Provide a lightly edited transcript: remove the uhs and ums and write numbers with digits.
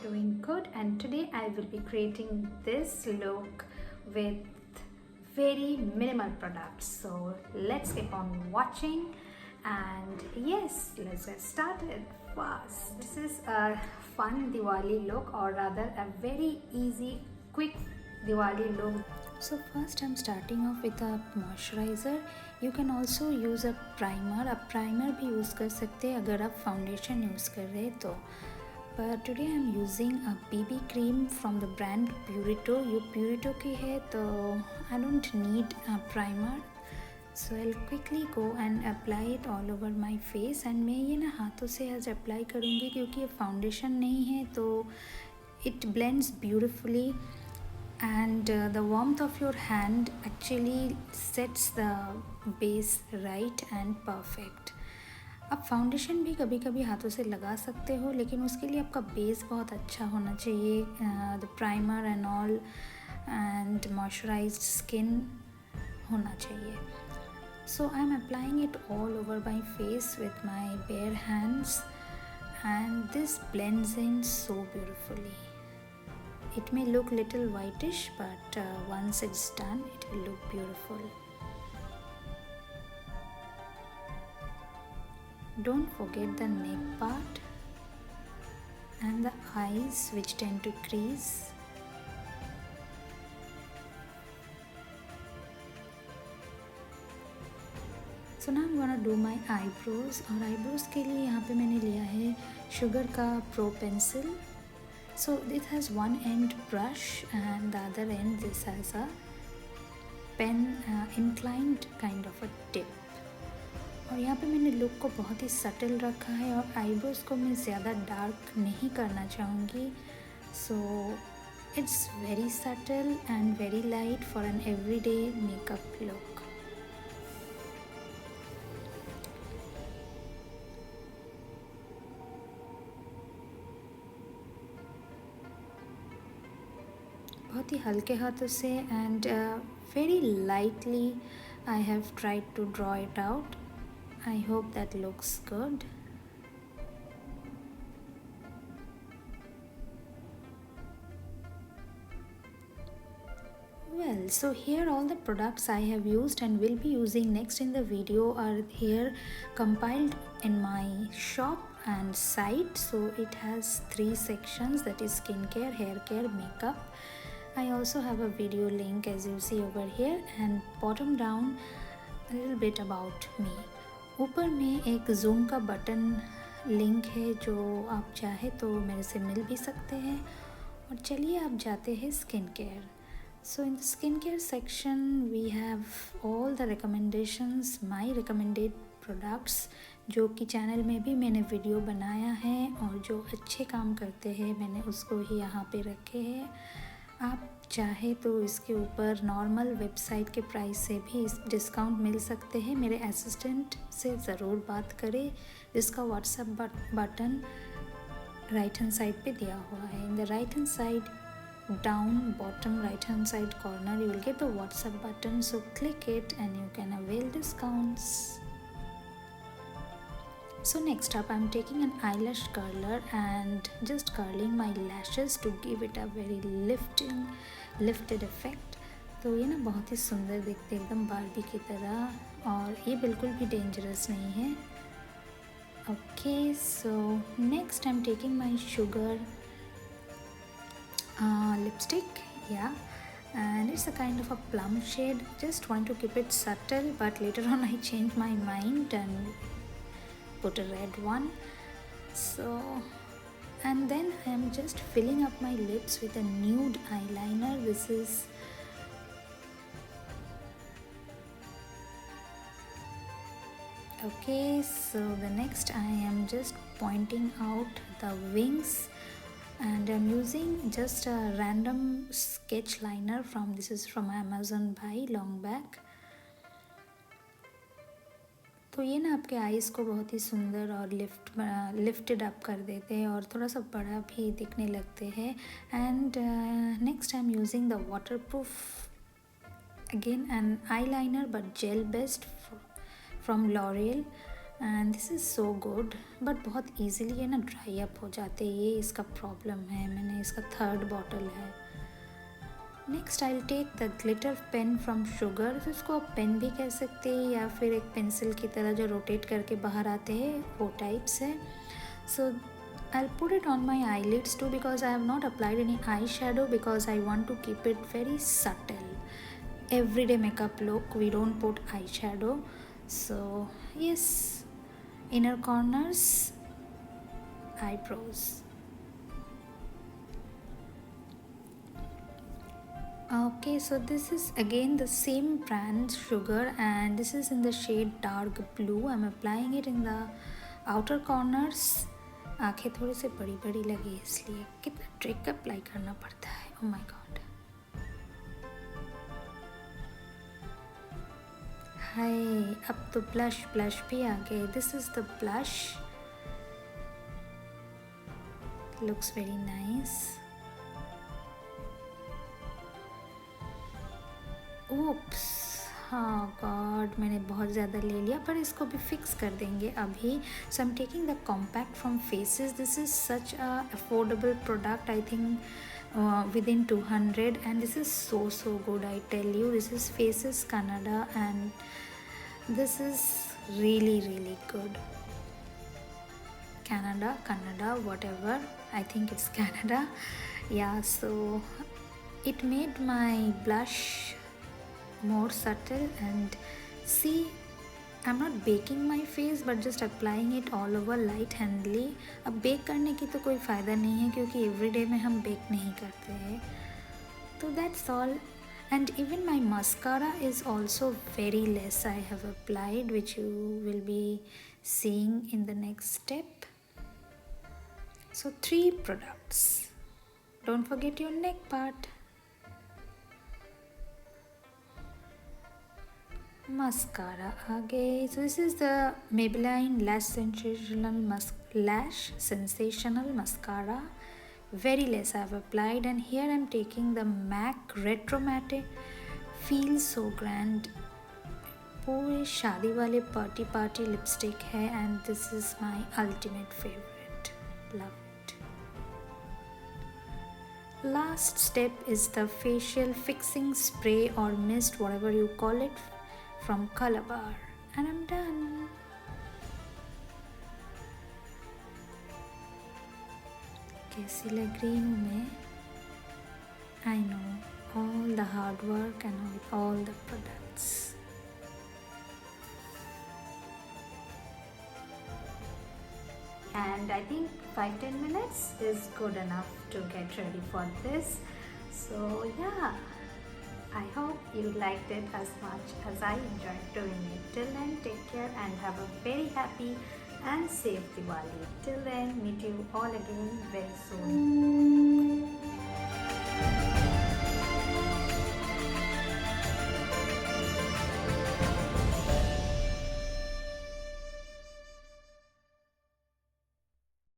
doing good, and today I will be creating this look with very minimal products. So let's keep on watching, and yes, let's get started fast. This is a fun Diwali look, or rather a very easy quick Diwali look. So first I'm starting off with a moisturizer. You can also use a primer. A primer भी use कर सकते हैं अगर आप foundation use कर रहे हैं तो. But today I'm using a BB cream from the brand Purito. ये Purito की है तो I don't need a primer. So I'll quickly go and apply it all over my face. And मैं ये ना हाथों से आज अप्लाई करूँगी क्योंकि ये फाउंडेशन नहीं है तो it blends beautifully. And the warmth of your hand actually sets the base right and perfect. आप फाउंडेशन भी कभी कभी हाथों से लगा सकते हो, लेकिन उसके लिए आपका बेस बहुत अच्छा होना चाहिए. The primer and all and moisturised skin होना चाहिए. So I am applying it all over my face with my bare hands, and this blends in so beautifully. It may look little whitish, but once it's done, it will look beautiful. Don't forget the neck part and the eyes, which tend to crease. So now I'm gonna do my eyebrows. और eyebrows के लिए यहाँ पे मैंने लिया है sugar का pro pencil. So it has one end brush and the other end this has a pen inclined kind of a tip. और यहाँ पे मैंने लुक को बहुत ही सटल रखा है और आईब्रोज को मैं ज़्यादा डार्क नहीं करना चाहूँगी. So it's very subtle and very light for an everyday makeup look. बहुत ही हल्के हाथों से and very lightly I have tried to draw it out. I hope that looks good. Well, so here all the products I have used and will be using next in the video are here compiled in my shop and site. So it has 3 sections, that is skincare, hair care, makeup. I also have a video link as you see over here, and bottom down a little bit about me. ऊपर में एक zoom का button link है जो आप चाहे तो मेरे से मिल भी सकते हैं. और चलिए आप जाते हैं skin care. So in the skin care section we have all the recommendations, my recommended products जो कि चैनल में भी मैंने वीडियो बनाया है और जो अच्छे काम करते हैं मैंने उसको ही यहाँ पे रखे हैं. आप चाहे तो इसके ऊपर नॉर्मल वेबसाइट के प्राइस से भी डिस्काउंट मिल सकते हैं. मेरे असिस्टेंट से ज़रूर बात करें जिसका WhatsApp button right hand side पे दिया हुआ है. In the right hand side down bottom right hand side corner you will get the WhatsApp button, so click it and you can avail discounts. So next up I'm taking an eyelash curler and just curling my lashes to give it a very lifted effect. तो ये ना बहुत ही सुंदर दिखते एकदम Barbie की तरह और ये बिल्कुल भी डेंजरस नहीं है. Okay, so next I am taking my sugar lipstick, yeah, and it's a kind of a plum shade. Just want to keep it subtle, but later on I changed my mind and put a red one. So and then I am just filling up my lips with a nude eyeliner. This is okay. So the next I am just pointing out the wings and I'm using just a random sketch liner this is from Amazon by long back. तो ये ना आपके eyes को बहुत ही सुंदर और lifted up कर देते हैं और थोड़ा सा बड़ा भी दिखने लगते हैं. And next I am using the waterproof again an eyeliner but gel based from L'Oreal. And this is so good, but बहुत ईजिली ये ना ड्राई अप हो जाते हैं, ये इसका प्रॉब्लम है। मैंने इसका 3rd बॉटल है। Next I will take the glitter pen from Sugar. इसको आप पेन भी कह सकते हैं या फिर एक पेंसिल की तरह जो रोटेट करके बाहर आते हैं, वो टाइप्स है। सो I'll put it on my eyelids too because I have not applied any eyeshadow because I want to keep it very subtle. Everyday makeup look, we don't put eyeshadow. So yes, inner corners, eyebrows. Okay, so this is again the same brand sugar and this is in the shade dark blue. I'm applying it in the outer corners. आँखें थोड़ी सी बड़ी बड़ी लगी इसलिए। कितना trick apply करना पड़ता है, ओ माय गॉड। हाय, अब तो ब्लश भी आ गए। This is the blush, looks very nice. Oops, हाँ गॉड, मैंने बहुत ज़्यादा ले लिया, पर इसको भी फिक्स कर देंगे अभी। So I am taking the compact from Faces. This is such a affordable product, I think within 200, and this is so good, I tell you. This is Faces Canada and this is really good. Canada, whatever, I think it's Canada. Yeah, so it made my blush more subtle and see, I'm not baking my face but just applying it all over light handedly. अब bake करने की तो कोई फ़ायदा नहीं है क्योंकि everyday में हम बेक नहीं करते हैं, तो that's all. And even my mascara is also very less I have applied, which you will be seeing in the next step. So 3 products. Don't forget your neck part. Mascara आ गए. So this is the Maybelline Lash Sensational Mascara. Very less I have applied, and here I am taking the MAC Retro Matte. Feels so grand. पूरे शादी वाले party lipstick है, and this is my ultimate favorite. Love it. Last step is the facial fixing spray or mist, whatever you call it, from Color Bar, and I'm done. कैसी लग रही हूँ मैं? I know, all the hard work and all the products. And I think 5-10 minutes is good enough to get ready for this. So yeah, I hope you liked it as much as I enjoyed doing it. Till then, take care and have a very happy and safe Diwali. Till then, meet you all again very soon.